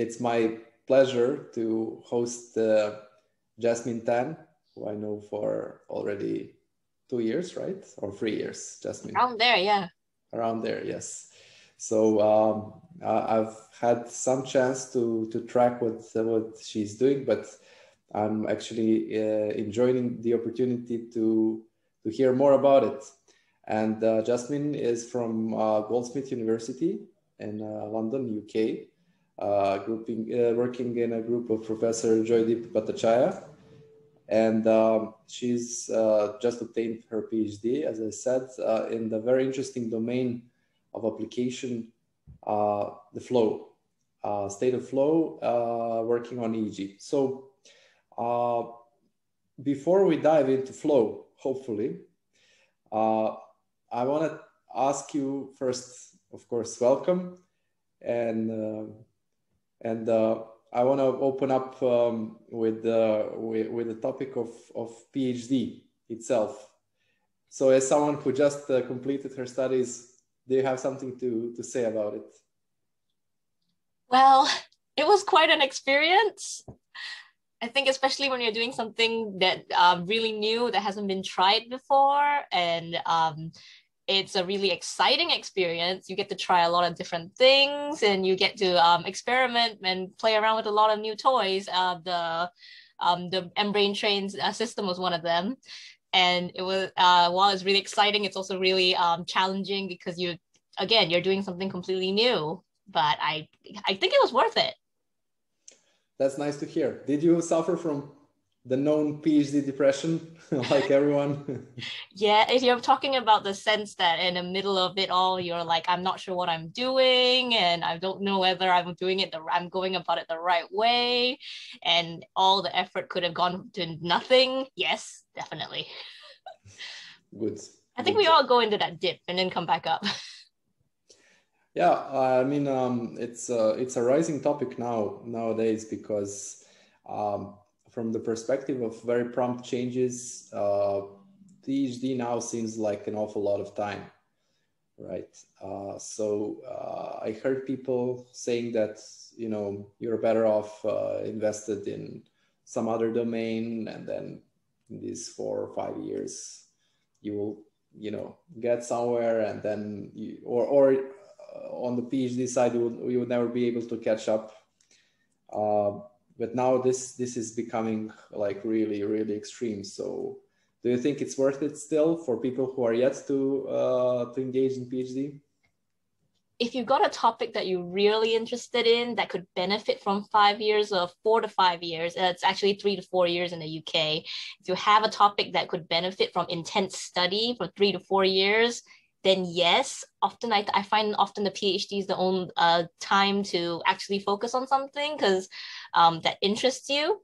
it's my pleasure to host Jasmine Tan, who I know for already 2 years, right? Or 3 years, Jasmine? Around there, yeah. Around there, yes. So I've had some chance to track what she's doing, but I'm actually enjoying the opportunity to hear more about it. And Jasmine is from Goldsmith University in London, UK, working in a group of Professor Joydeep Bhattacharya. And she's just obtained her PhD, as I said, in the very interesting domain of application, the flow, state of flow, working on EEG. So before we dive into flow, hopefully, I want to ask you first, of course, welcome. And I want to open up with the topic of PhD itself. So as someone who just completed her studies, do you have something to say about it? Well, it was quite an experience. I think especially when you're doing something that really new, that hasn't been tried before, and it's a really exciting experience. You get to try a lot of different things, and you get to experiment and play around with a lot of new toys. The mBrain Trains system was one of them. And it was, while it's really exciting, it's also really challenging because you're doing something completely new. But I think it was worth it. That's nice to hear. Did you suffer from the known PhD depression like everyone? Yeah, if you're talking about the sense that in the middle of it all, you're like, I'm not sure what I'm doing, and I don't know whether I'm going about it the right way, and all the effort could have gone to nothing. Yes, definitely. Good. I think we all go into that dip and then come back up. Yeah, I mean, it's a rising topic nowadays because from the perspective of very prompt changes, PhD now seems like an awful lot of time, right? So I heard people saying that, you know, you're better off invested in some other domain, and then in these 4 or 5 years, you will, you know, get somewhere, and then on the PhD side, you would never be able to catch up. But now this is becoming like really, really extreme. So do you think it's worth it still for people who are yet to engage in PhD? If you've got a topic that you're really interested in that could benefit from 5 years or 4 to 5 years, it's actually 3 to 4 years in the UK. If you have a topic that could benefit from intense study for 3 to 4 years, then yes, often I find often the PhD is the only time to actually focus on something because that interests you.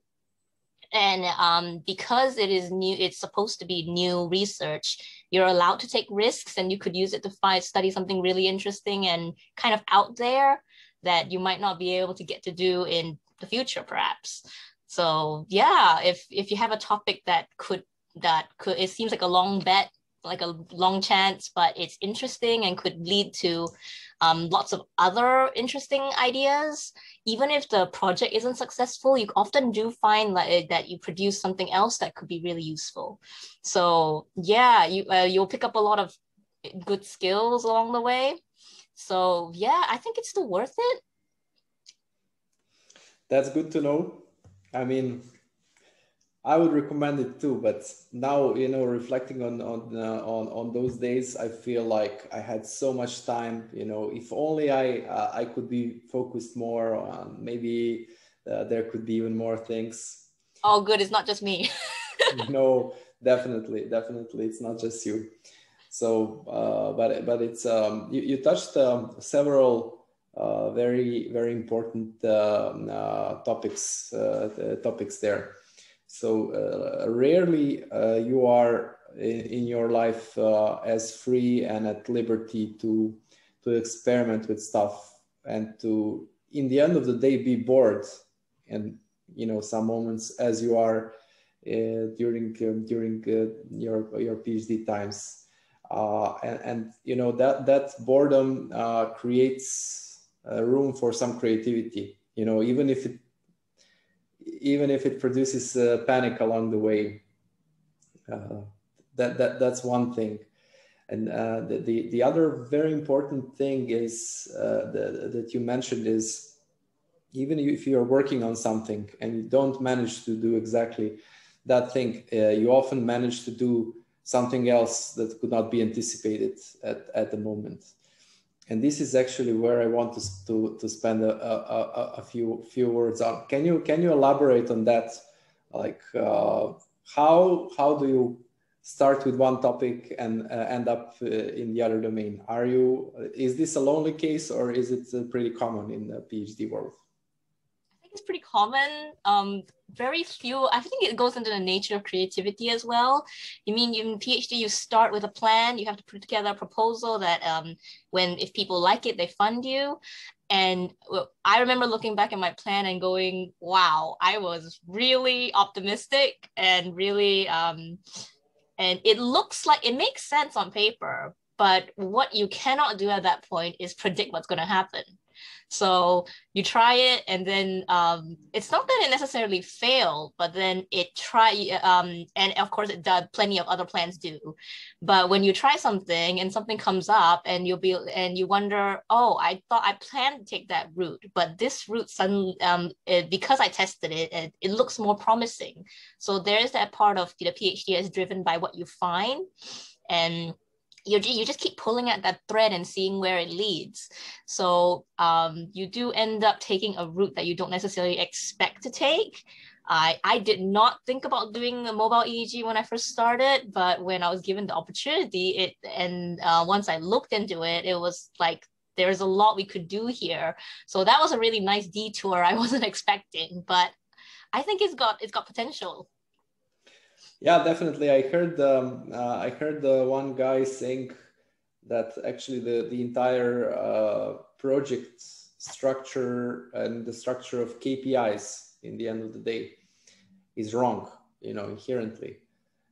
And because it is new, it's supposed to be new research, you're allowed to take risks, and you could use it to study something really interesting and kind of out there that you might not be able to get to do in the future, perhaps. So yeah, if you have a topic that could, it seems like a long bet, like a long chance, but it's interesting and could lead to lots of other interesting ideas. Even if the project isn't successful, you often do find that you produce something else that could be really useful. So yeah, you'll pick up a lot of good skills along the way. So yeah, I think it's still worth it. That's good to know. I mean, I would recommend it too, but now, you know, reflecting on those days, I feel like I had so much time. You know, if only I could be focused more on, maybe there could be even more things. Oh, good! It's not just me. No, definitely, it's not just you. So, but it's you touched several very, very important topics there. So rarely you are in your life as free and at liberty to experiment with stuff, and to, in the end of the day, be bored. And, you know, some moments as you are during your PhD times, and you know that boredom creates room for some creativity. you know, even if it produces panic along the way. That's one thing. And the other very important thing is that you mentioned is, even if you are working on something and you don't manage to do exactly that thing, you often manage to do something else that could not be anticipated at the moment. And this is actually where I want to spend a few words on. Can you elaborate on that? Like how do you start with one topic and end up in the other domain? Is this a lonely case, or is it pretty common in the PhD world? I think it's pretty common. Very few, I think it goes into the nature of creativity as well. You mean in PhD, you start with a plan, you have to put together a proposal that if people like it, they fund you. And I remember looking back at my plan and going, wow, I was really optimistic and really, and it looks like it makes sense on paper, but what you cannot do at that point is predict what's going to happen. So you try it, and then it's not that it necessarily failed, but then and of course it does. Plenty of other plans do, but when you try something and something comes up, and you wonder, oh, I thought I planned to take that route, but this route suddenly, because I tested it, it looks more promising. So there is that part of the PhD is driven by what you find, and you just keep pulling at that thread and seeing where it leads. So you do end up taking a route that you don't necessarily expect to take. I did not think about doing a mobile EEG when I first started, but when I was given the opportunity, once I looked into it, it was like, there's a lot we could do here. So that was a really nice detour I wasn't expecting, but I think it's got potential. Yeah, definitely. I heard one guy saying that actually the entire project structure and the structure of KPIs in the end of the day is wrong, you know, inherently,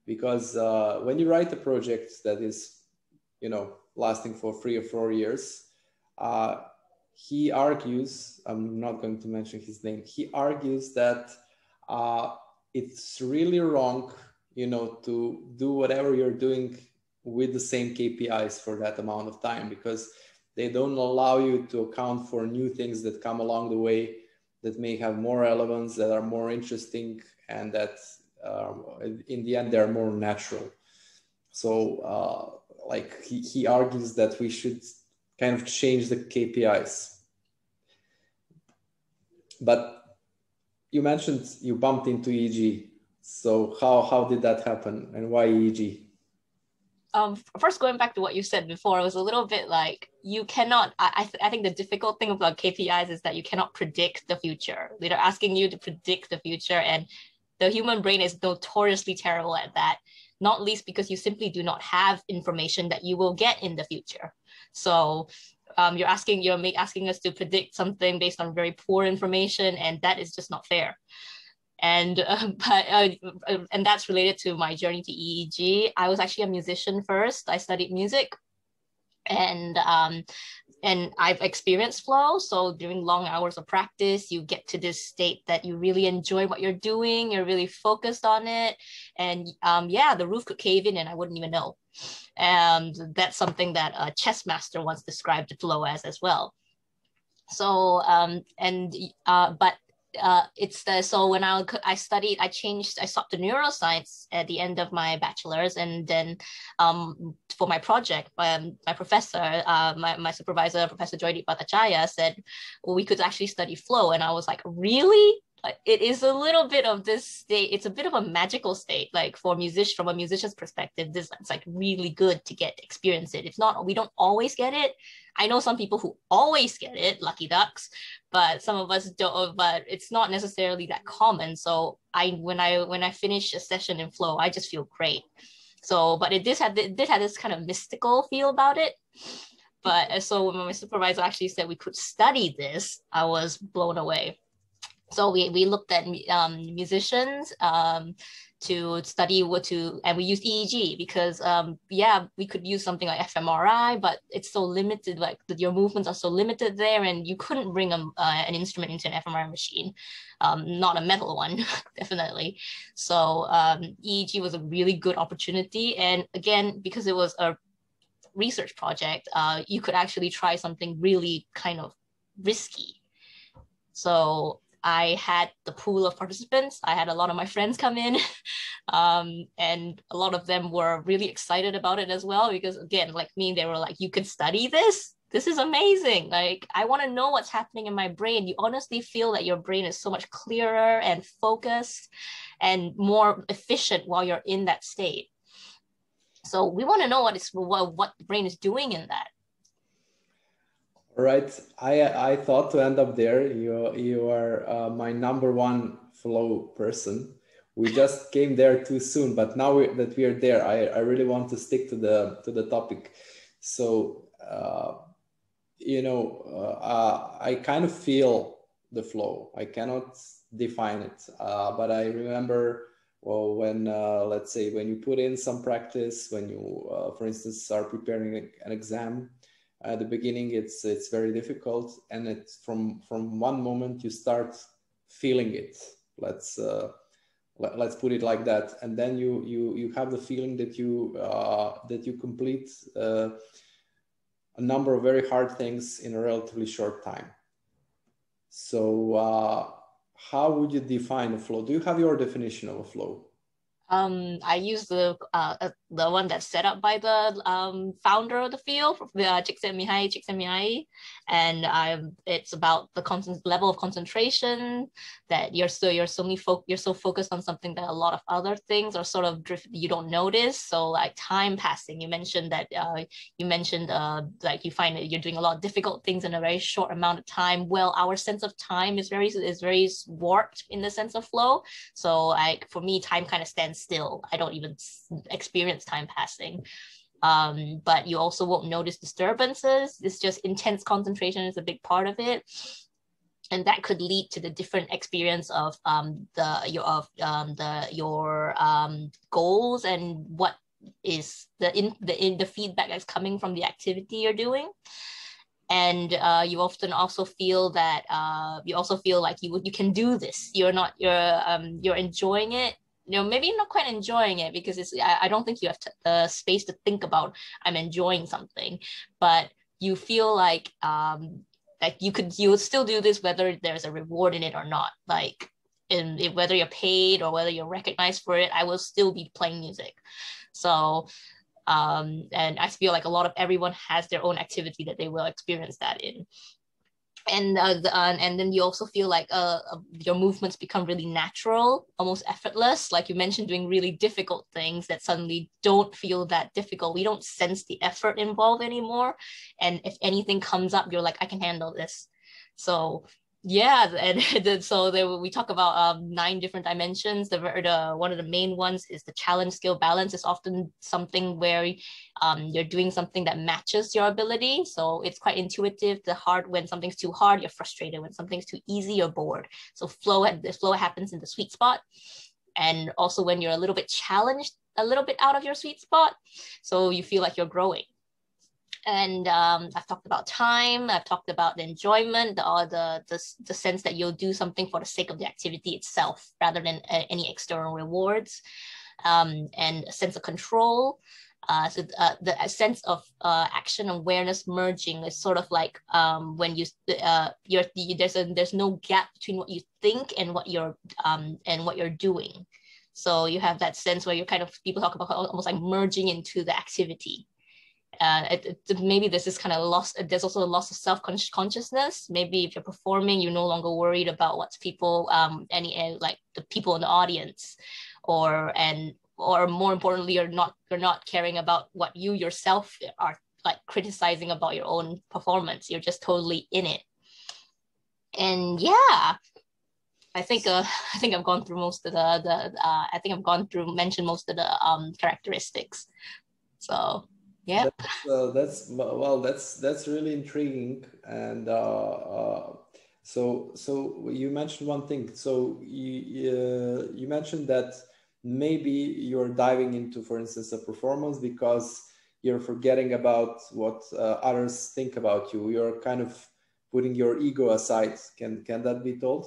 because when you write a project that is, you know, lasting for 3 or 4 years, he argues, I'm not going to mention his name, he argues that it's really wrong, you know, to do whatever you're doing with the same KPIs for that amount of time, because they don't allow you to account for new things that come along the way that may have more relevance, that are more interesting, and that in the end they're more natural. So like he argues that we should kind of change the KPIs. But you mentioned you bumped into EEG. So how did that happen, and why EEG? First, going back to what you said before, it was a little bit like you cannot. I think the difficult thing about KPIs is that you cannot predict the future. They're asking you to predict the future, and the human brain is notoriously terrible at that. Not least because you simply do not have information that you will get in the future. So you're asking us to predict something based on very poor information, and that is just not fair. And that's related to my journey to EEG. I was actually a musician first. I studied music, and I've experienced flow. So during long hours of practice, you get to this state that you really enjoy what you're doing. You're really focused on it, and the roof could cave in, and I wouldn't even know. And that's something that a chess master once described flow as well. So so when I studied, I stopped to neuroscience at the end of my bachelor's, and then for my project, my professor, my supervisor, Professor Joydeep Bhattacharya, said, well, we could actually study flow, and I was like, really? It is a little bit of this state. It's a bit of a magical state. Like from a musician's perspective, it's like really good to experience it. It's not, we don't always get it. I know some people who always get it, lucky ducks, but some of us don't. But it's not necessarily that common. So when I finish a session in flow, I just feel great. So, but it did have this kind of mystical feel about it. But so when my supervisor actually said we could study this, I was blown away. So we looked at musicians, to study and we used EEG because yeah, we could use something like fMRI, but it's so limited, like your movements are so limited there, and you couldn't bring an instrument into an fMRI machine, not a metal one, definitely. So EEG was a really good opportunity, and again, because it was a research project, you could actually try something really kind of risky. So I had the pool of participants. I had a lot of my friends come in, and a lot of them were really excited about it as well, because again, like me, they were like, you could study this? This is amazing. Like, I want to know what's happening in my brain. You honestly feel that your brain is so much clearer and focused and more efficient while you're in that state. So we want to know what the brain is doing in that. Right. I thought to end up there. You are my number one flow person. We just came there too soon, but now that we are there, I really want to stick to the topic. So I kind of feel the flow. I cannot define it, but I remember, well, when let's say when you put in some practice, when you for instance are preparing an exam. At the beginning, it's very difficult, and it's from one moment you start feeling it. Let's put it like that, and then you have the feeling that you complete a number of very hard things in a relatively short time. So, how would you define a flow? Do you have your definition of a flow? I use the one that's set up by the founder of the field, Csikszentmihalyi, and it's about the level of concentration that you're so focused on something that a lot of other things are sort of you don't notice. So like time passing, you mentioned that like you find that you're doing a lot of difficult things in a very short amount of time. Well, our sense of time is very warped in the sense of flow. So like for me, time kind of stands still. I don't even experience time passing. But you also won't notice disturbances. It's just intense concentration is a big part of it. And that could lead to the different experience of your goals and what is the feedback that's coming from the activity you're doing. And you often also feel that like you can do this. You're enjoying it. Maybe not quite enjoying it, because I don't think you have the space to think about I'm enjoying something, but you feel like you would still do this whether there's a reward in it or not. Like whether you're paid or whether you're recognized for it, I will still be playing music. So and I feel like a lot of everyone has their own activity that they will experience that in. And then you also feel like your movements become really natural, almost effortless. Like you mentioned, doing really difficult things that suddenly don't feel that difficult. We don't sense the effort involved anymore. And if anything comes up, you're like, I can handle this. So yeah, and so we talk about 9 different dimensions. One of the main ones is the challenge skill balance. Is often something where you're doing something that matches your ability. So it's quite intuitive. When something's too hard, you're frustrated. When something's too easy, you're bored. So flow happens in the sweet spot. And also when you're a little bit challenged, a little bit out of your sweet spot, so you feel like you're growing. And I've talked about time. I've talked about the enjoyment, the sense that you'll do something for the sake of the activity itself rather than any external rewards, and a sense of control. So the sense of action awareness merging is sort of like when there's no gap between what you think and what you're doing. So you have that sense where people talk about almost like merging into the activity. Maybe this is kind of lost. There's also a loss of self-consciousness. Maybe if you're performing, you're no longer worried about what's people, like the people in the audience, or more importantly, you're not caring about what you yourself are like criticizing about your own performance. You're just totally in it. And yeah, I think I've gone through most of mentioned most of the characteristics. So yeah, that's really intriguing. And so you mentioned one thing. So you mentioned that maybe you're diving into, for instance, a performance because you're forgetting about what others think about you. You're kind of putting your ego aside. Can that be told?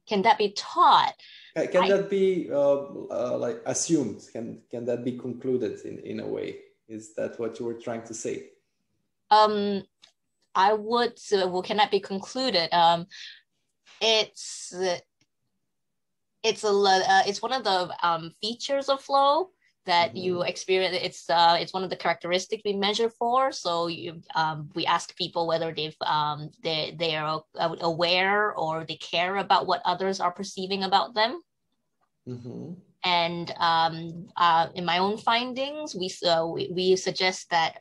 Can that be taught? Can that be like assumed? Can that be concluded in a way? Is that what you were trying to say? I would. Well, can that be concluded? It's one of the features of flow that you experience. It's one of the characteristics we measure for. So we ask people whether they are aware or they care about what others are perceiving about them. And in my own findings, we suggest that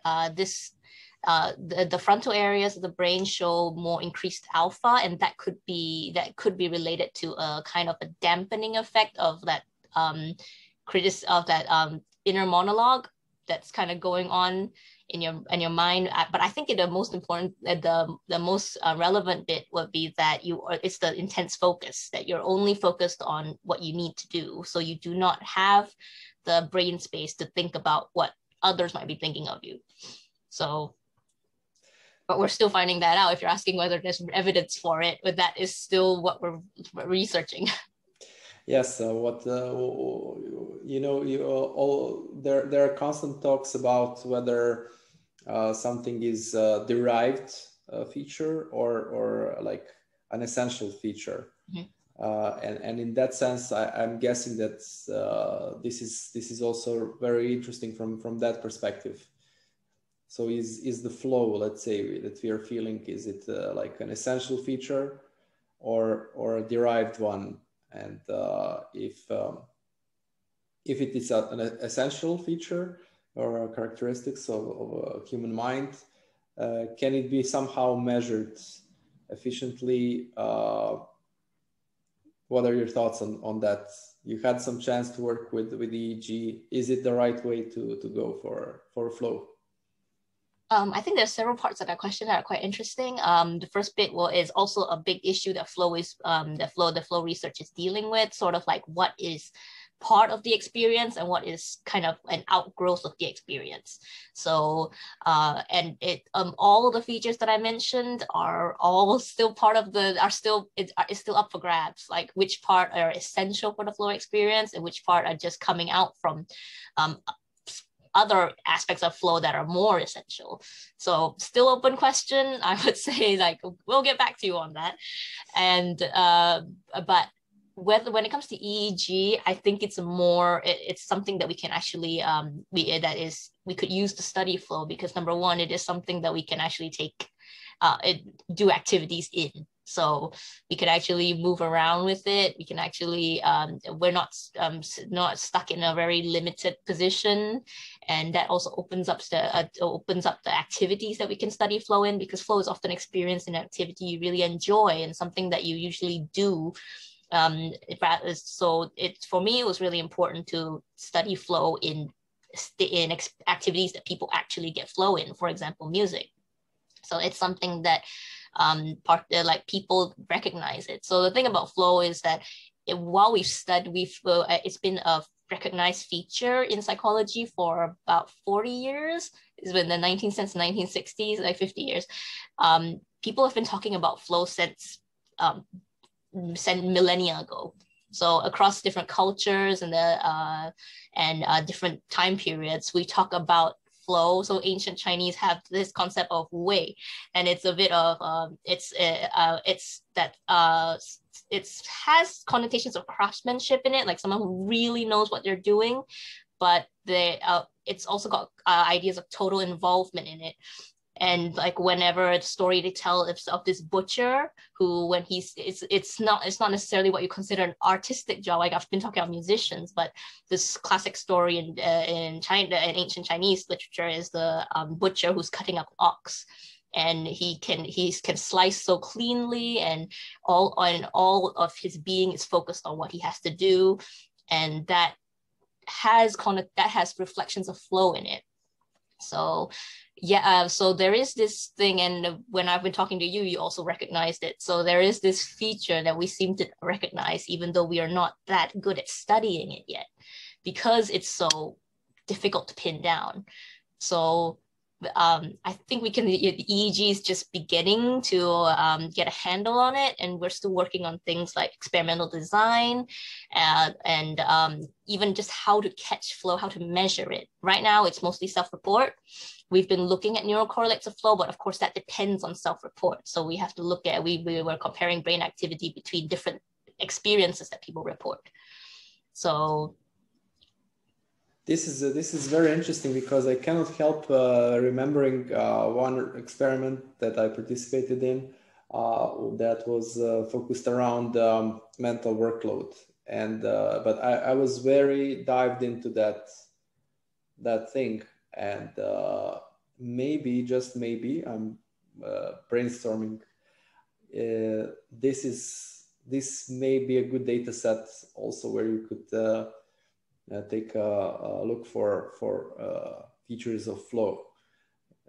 the frontal areas of the brain show more increased alpha, and that could be related to a kind of a dampening effect of that inner monologue that's kind of going on in your mind. But I think the most important, the most relevant bit would be that it's the intense focus, that you're only focused on what you need to do, so you do not have the brain space to think about what others might be thinking of you. So, but we're still finding that out. If you're asking whether there's evidence for it, but that is still what we're researching. Yes, there are constant talks about whether something is derived feature or like an essential feature, and in that sense, I'm guessing that this is also very interesting from that perspective. So is the flow, let's say, that we are feeling, is it like an essential feature or a derived one? And if it is an essential feature or a characteristics of a human mind, can it be somehow measured efficiently? What are your thoughts on that? You had some chance to work with EEG. Is it the right way to go for flow? I think there's several parts of that question that are quite interesting. The first bit is also a big issue that the flow research is dealing with, sort of like what is part of the experience and what is kind of an outgrowth of the experience. So, and all the features that I mentioned are all still part of it's still up for grabs, like which part are essential for the flow experience and which part are just coming out from other aspects of flow that are more essential. So still open question. I would say, like, we'll get back to you on that. And but when it comes to EEG, I think it's something that we can actually we could use to study flow, because number one, it is something that we can actually do activities in. So we could actually move around with it. We can actually, we're not stuck in a very limited position, and that also opens up the activities that we can study flow in, because flow is often experienced in an activity you really enjoy and something that you usually do. So for me, it was really important to study flow in activities that people actually get flow in. For example, music. So it's something that people recognize it. So the thing about flow is that while it's been a recognized feature in psychology for about 40 years. It's been since the 1960s, like 50 years. People have been talking about flow since millennia ago. So across different cultures and different time periods, we talk about flow. So ancient Chinese have this concept of wei, and it's a bit of it has connotations of craftsmanship in it, like someone who really knows what they're doing, but it's also got ideas of total involvement in it. And like whenever the story they tell of this butcher who, when it's not necessarily what you consider an artistic job. Like I've been talking about musicians, but this classic story in China, in ancient Chinese literature, is the butcher who's cutting up ox, and he can slice so cleanly, and all of his being is focused on what he has to do, and that has reflections of flow in it. So yeah, so there is this thing, and when I've been talking to you, you also recognized it. So there is this feature that we seem to recognize, even though we are not that good at studying it yet, because it's so difficult to pin down. So I think the EEG is just beginning to get a handle on it, and we're still working on things like experimental design and even just how to catch flow, how to measure it. Right now, it's mostly self-report. We've been looking at neural correlates of flow, but of course that depends on self-report. So we have to look at, we were comparing brain activity between different experiences that people report. So this is very interesting, because I cannot help remembering one experiment that I participated in that was focused around mental workload, and but I was very dived into that thing, and maybe, just maybe, I'm brainstorming. This may be a good data set also, where you could take a look for features of flow.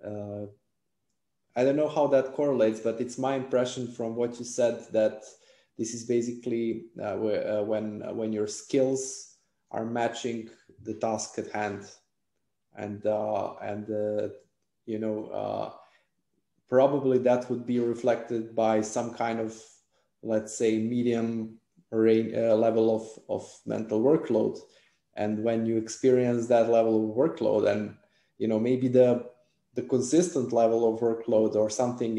I don't know how that correlates, but it's my impression from what you said that this is basically when your skills are matching the task at hand, and you know, probably that would be reflected by some kind of, let's say, medium level of mental workload. And when you experience that level of workload, and you know, maybe the consistent level of workload or something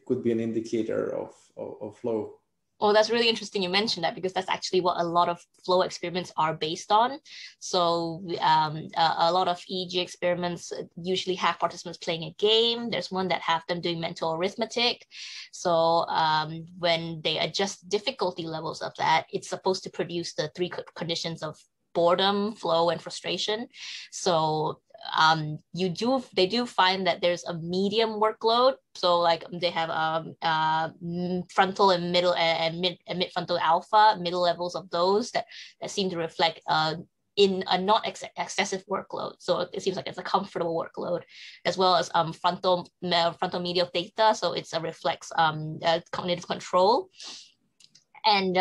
could be an indicator of flow. Oh, that's really interesting you mentioned that, because that's actually what a lot of flow experiments are based on. So a lot of EEG experiments usually have participants playing a game. There's one that have them doing mental arithmetic. So when they adjust difficulty levels of that, it's supposed to produce the three conditions of boredom, flow, and frustration. So they do find that there's a medium workload. So like they have frontal and middle and mid frontal alpha, middle levels of those that seem to reflect in a not excessive workload. So it seems like it's a comfortable workload, as well as frontal medial theta. So it's a reflex cognitive control. And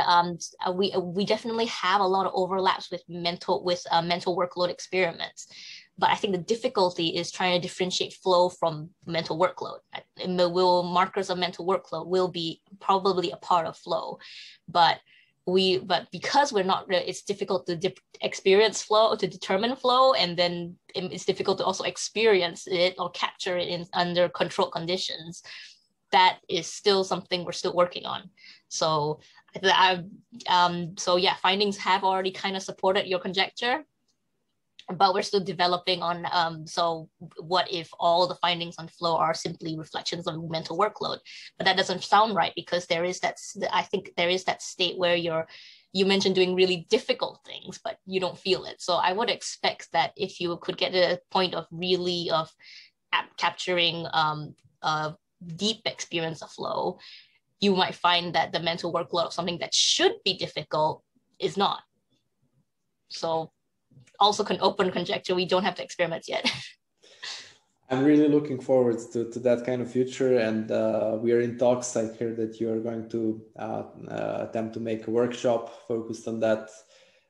we definitely have a lot of overlaps with mental workload experiments. But I think the difficulty is trying to differentiate flow from mental workload. Markers of mental workload will be probably a part of flow, but because we're not, it's difficult to experience flow, to determine flow, and then it's difficult to also experience it or capture it under controlled conditions. That is still something we're still working on. So yeah, findings have already kind of supported your conjecture, but we're still developing on, so what if all the findings on flow are simply reflections of mental workload? But that doesn't sound right, because I think there is that state where you mentioned doing really difficult things, but you don't feel it. So I would expect that if you could get to a point of really capturing a deep experience of flow, you might find that the mental workload of something that should be difficult is not. So also can open conjecture, we don't have the experiments yet. I'm really looking forward to that kind of future, and we are in talks. I hear that you are going to attempt to make a workshop focused on that,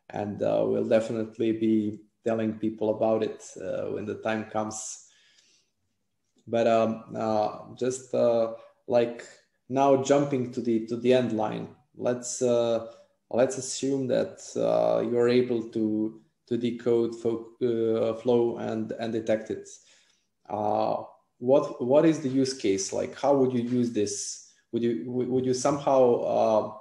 and we'll definitely be telling people about it when the time comes. But just like now, jumping to the end line, let's assume that you're able to decode flow and detect it. What is the use case? Like, how would you use this? Would you somehow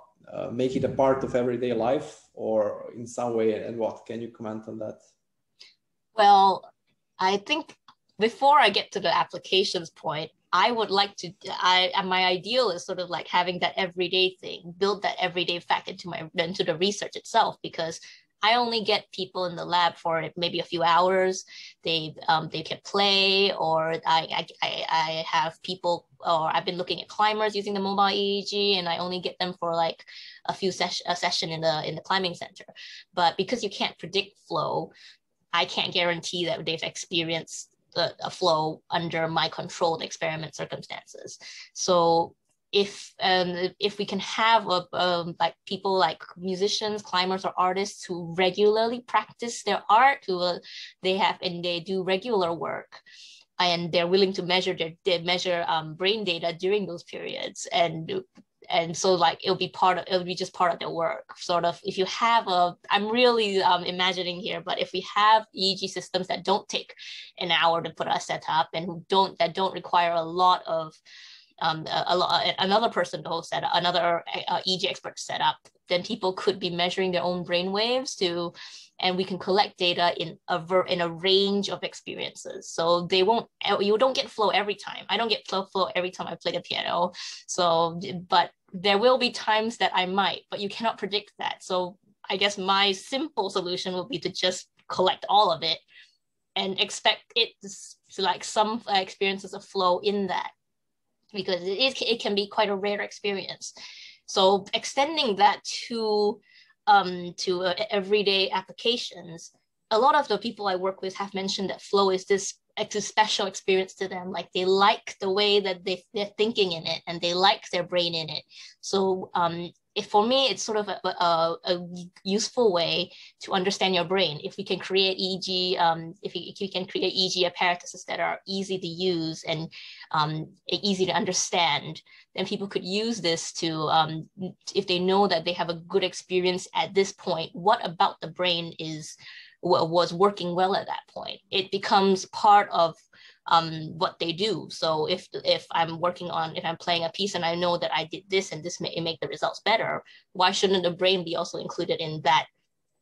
make it a part of everyday life, or in some way, and what? Can you comment on that? Well, I think before I get to the applications point, I would like to, my ideal is sort of like having that everyday thing, build that everyday fact into the research itself, because I only get people in the lab for maybe a few hours. They can play, or I have people, or I've been looking at climbers using the mobile EEG, and I only get them for like a session in the climbing center. But because you can't predict flow, I can't guarantee that they've experienced a flow under my controlled experiment circumstances. So if we can have like people like musicians, climbers, or artists who regularly practice their art, who they do regular work, and they're willing to measure brain data during those periods, and so like it'll be just part of their work. Sort of, if you have I'm really imagining here, but if we have EEG systems that don't take an hour to put a set up, and that don't require a lot of another person to set up, another EEG expert to set up, then people could be measuring their own brain waves and we can collect data in a range of experiences. So you don't get flow every time. I don't get flow every time I play the piano. So, but there will be times that I might, but you cannot predict that. So I guess my simple solution would be to just collect all of it and expect it to like some experiences of flow in that, because it can be quite a rare experience. So extending that to everyday applications, a lot of the people I work with have mentioned that flow is this a special experience to them. Like they like the way that they're thinking in it, and they like their brain in it. So for me, it's sort of a useful way to understand your brain. If we can create EEG, if we can create EEG apparatuses that are easy to use and easy to understand, then people could use this to, if they know that they have a good experience at this point, what about the brain was working well at that point? It becomes part of what they do. So if I'm playing a piece and I know that I did this and this may make the results better, why shouldn't the brain be also included in that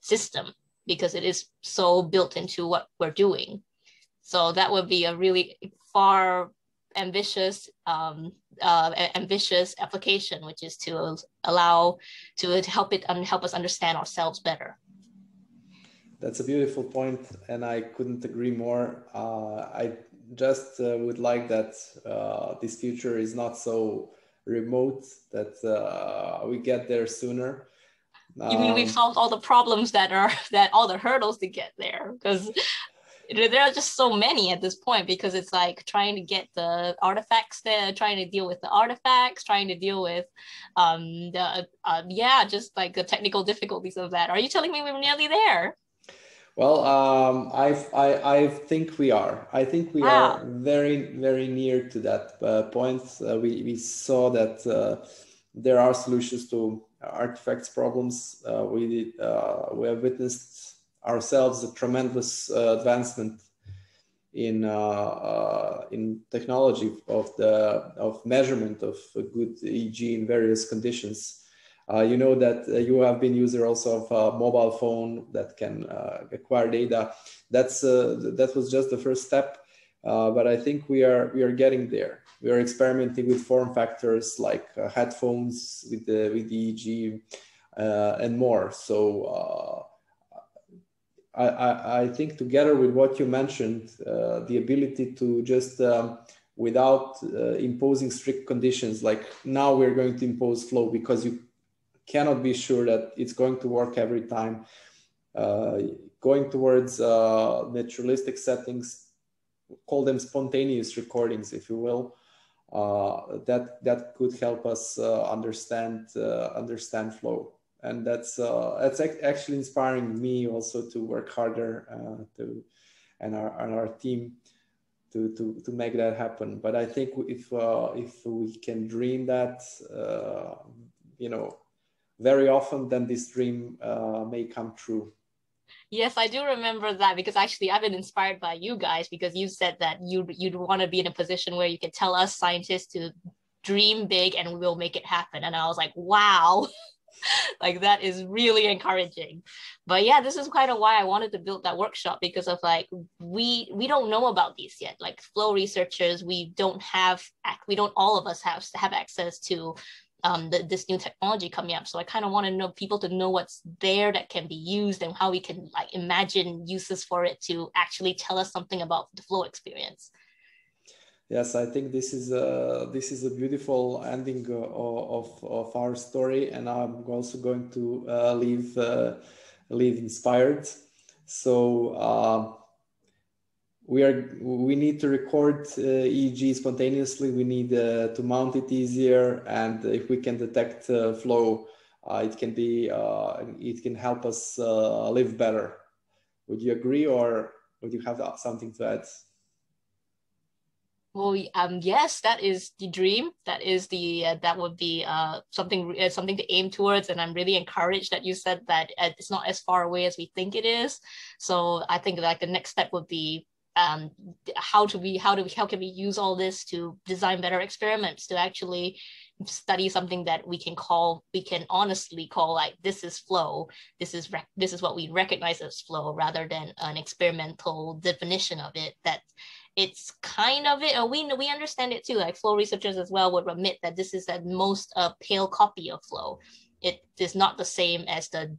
system? Because it is so built into what we're doing. So that would be a really far ambitious application, which is to help us understand ourselves better. That's a beautiful point, and I couldn't agree more. I just would like that this future is not so remote, that we get there sooner. You mean we've solved all the problems that all the hurdles to get there? Because there are just so many at this point, because it's like trying to get the artifacts there, trying to deal with the artifacts, trying to deal with just like the technical difficulties of that. Are you telling me we're nearly there? Well, I think we are. I think we are very, very near to that point. We saw that there are solutions to artifacts problems. We have witnessed ourselves a tremendous advancement in technology of measurement of good EEG in various conditions. You know that you have been user also of a mobile phone that can acquire data. That was just the first step, but I think we are getting there. We are experimenting with form factors like headphones with the EEG and more. So I think together with what you mentioned, the ability to just without imposing strict conditions, like now we're going to impose flow because you cannot be sure that it's going to work every time. Going towards naturalistic settings, call them spontaneous recordings, if you will, that could help us understand flow. And that's actually inspiring me also to work harder and our team to make that happen. But I think if we can dream that, very often, then this dream may come true. Yes, I do remember that, because actually I've been inspired by you guys, because you said that you'd want to be in a position where you can tell us scientists to dream big and we will make it happen. And I was like, wow. Like that is really encouraging. But yeah, this is kind of why I wanted to build that workshop, because of like we don't know about these yet. Like flow researchers, we don't all of us have access to this new technology coming up. So I kind of want to know people to know what's there that can be used, and how we can like imagine uses for it to actually tell us something about the flow experience. Yes, I think this is a beautiful ending of our story, and I'm also going to leave inspired. So we need to record EEG spontaneously. We need to mount it easier, and if we can detect flow, it can help us live better. Would you agree, or would you have something to add? Well, yes, that is the dream. That is that would be something to aim towards. And I'm really encouraged that you said that it's not as far away as we think it is. So I think like the next step would be how can we use all this to design better experiments, to actually study something that we can honestly call like, this is flow. This is what we recognize as flow, rather than an experimental definition of it that it's kind of it, or we understand it too. Like flow researchers as well would admit that this is at most a pale copy of flow. It is not the same as the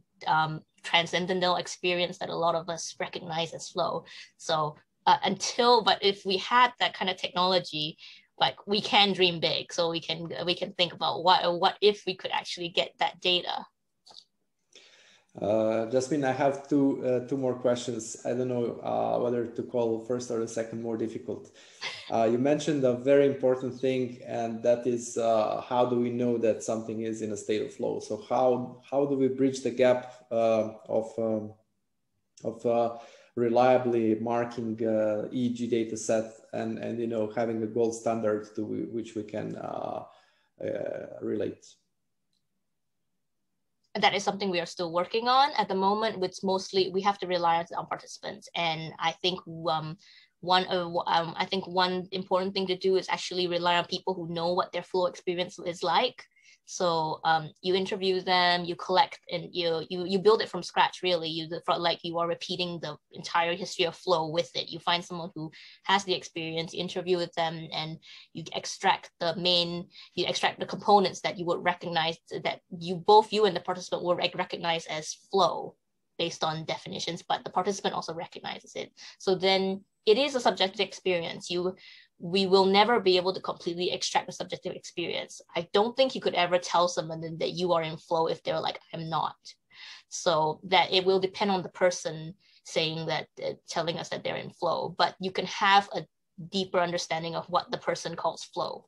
transcendental experience that a lot of us recognize as flow. So but if we had that kind of technology, like, we can dream big. So we can think about what if we could actually get that data. Jasmine, I have two more questions. I don't know whether to call first or the second more difficult. You mentioned a very important thing, and that is how do we know that something is in a state of flow? So how do we bridge the gap of reliably marking EEG data set and having a gold standard to which we can relate? That is something we are still working on at the moment. It's mostly we have to rely on participants, and I think one important thing to do is actually rely on people who know what their flow experience is like. So you interview them, you collect, and you build it from scratch. Really, you are repeating the entire history of flow with it. You find someone who has the experience, you interview with them, and you extract the components that you would recognize, that both you and the participant will recognize as flow based on definitions, but the participant also recognizes it. So then it is a subjective experience. We will never be able to completely extract the subjective experience. I don't think you could ever tell someone that you are in flow if they're like, I'm not. So that it will depend on the person saying that, telling us that they're in flow, but you can have a deeper understanding of what the person calls flow.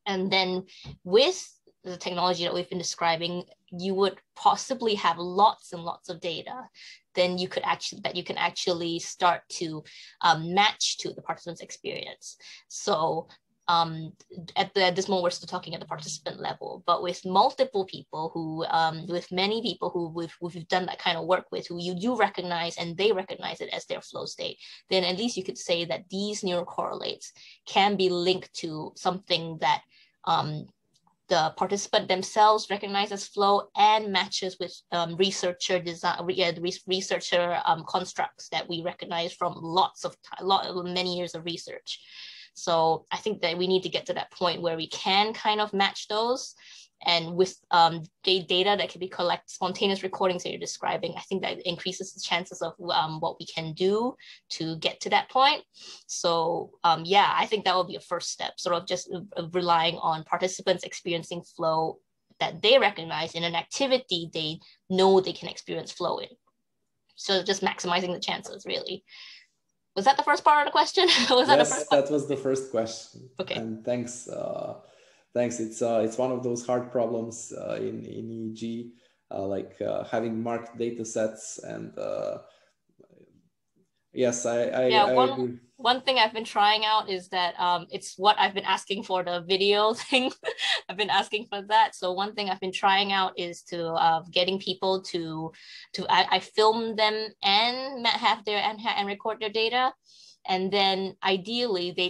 And then with the technology that we've been describing, you would possibly have lots and lots of data. Then you can actually start to match to the participant's experience. So at this moment, we're still talking at the participant level, but with multiple people with many people who we've done that kind of work with, who you do recognize and they recognize it as their flow state, then at least you could say that these neural correlates can be linked to something that the participant themselves recognize as flow and matches with researcher constructs that we recognize from many years of research. So I think that we need to get to that point where we can kind of match those. And with data that can be spontaneous recordings that you're describing, I think that increases the chances of what we can do to get to that point. So yeah, I think that will be a first step, sort of just relying on participants experiencing flow that they recognize in an activity they know they can experience flow in. So just maximizing the chances, really. Was that the first part of the question? Yes, that was the first question. Okay. And thanks. Thanks. It's one of those hard problems in EEG, having marked data sets, and yes, I agree. One thing I've been trying out is that it's what I've been asking for, the video thing. I've been asking for that. So one thing I've been trying out is to getting people I film them and have their and record their data. And then ideally they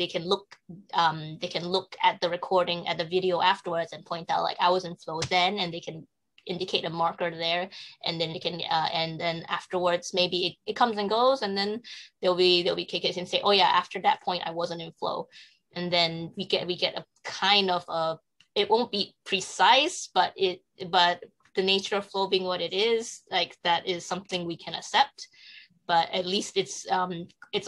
can look at the recording, at the video afterwards, and point out like, I was in flow then, and they can indicate a marker there, and then they can and then afterwards maybe it comes and goes, and then they'll be kickers and say, oh yeah, after that point I wasn't in flow. And then we get a kind of it won't be precise, but the nature of flow being what it is, like, that is something we can accept. But at least it's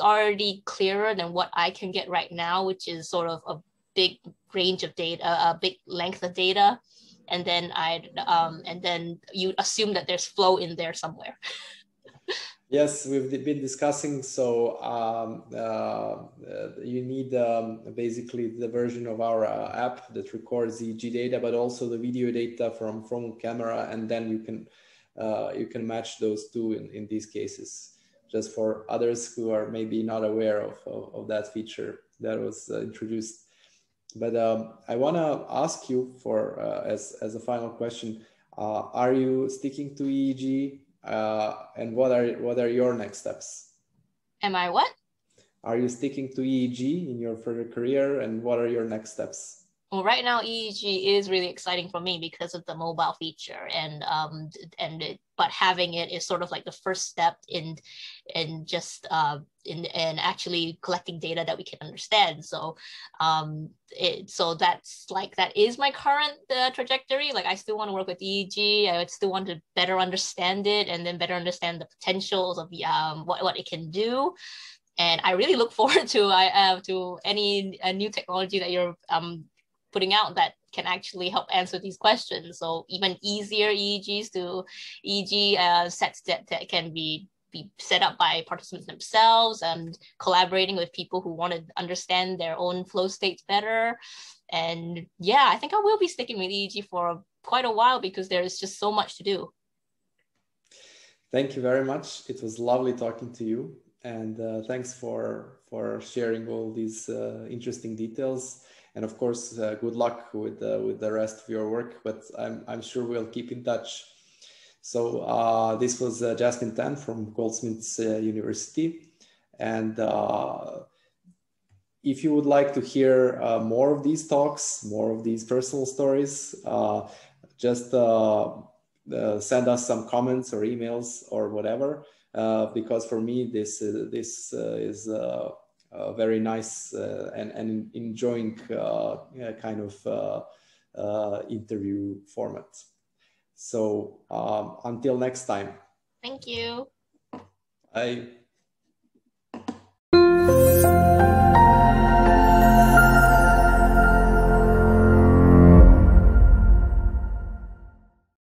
already clearer than what I can get right now, which is sort of a big range of data, a big length of data. And then and then you assume that there's flow in there somewhere. Yes, we've been discussing. So you need basically the version of our app that records EEG data, but also the video data from camera, and then you can match those two in these cases. Just for others who are maybe not aware of that feature that was introduced. But I want to ask you for as a final question: are you sticking to EEG? And what are your next steps? Am I what? Are you sticking to EEG in your further career, and what are your next steps? Well, right now EEG is really exciting for me because of the mobile feature, but having it is sort of like the first step in just in actually collecting data that we can understand. So that is my current trajectory. Like, I still want to work with EEG. I still want to better understand it, and then better understand the potentials of what it can do. And I really look forward to any new technology that you're putting out that can actually help answer these questions. So even easier EEG sets that can be set up by participants themselves, and collaborating with people who want to understand their own flow states better. And yeah, I think I will be sticking with EEG for quite a while because there is just so much to do. Thank you very much. It was lovely talking to you. And thanks for sharing all these interesting details. And of course, good luck with the rest of your work. But I'm sure we'll keep in touch. So this was Jasmine Tan from Goldsmiths University. And if you would like to hear more of these talks, more of these personal stories, just send us some comments or emails or whatever. Because for me, this is very nice and enjoying kind of interview format. So until next time. Thank you. Bye.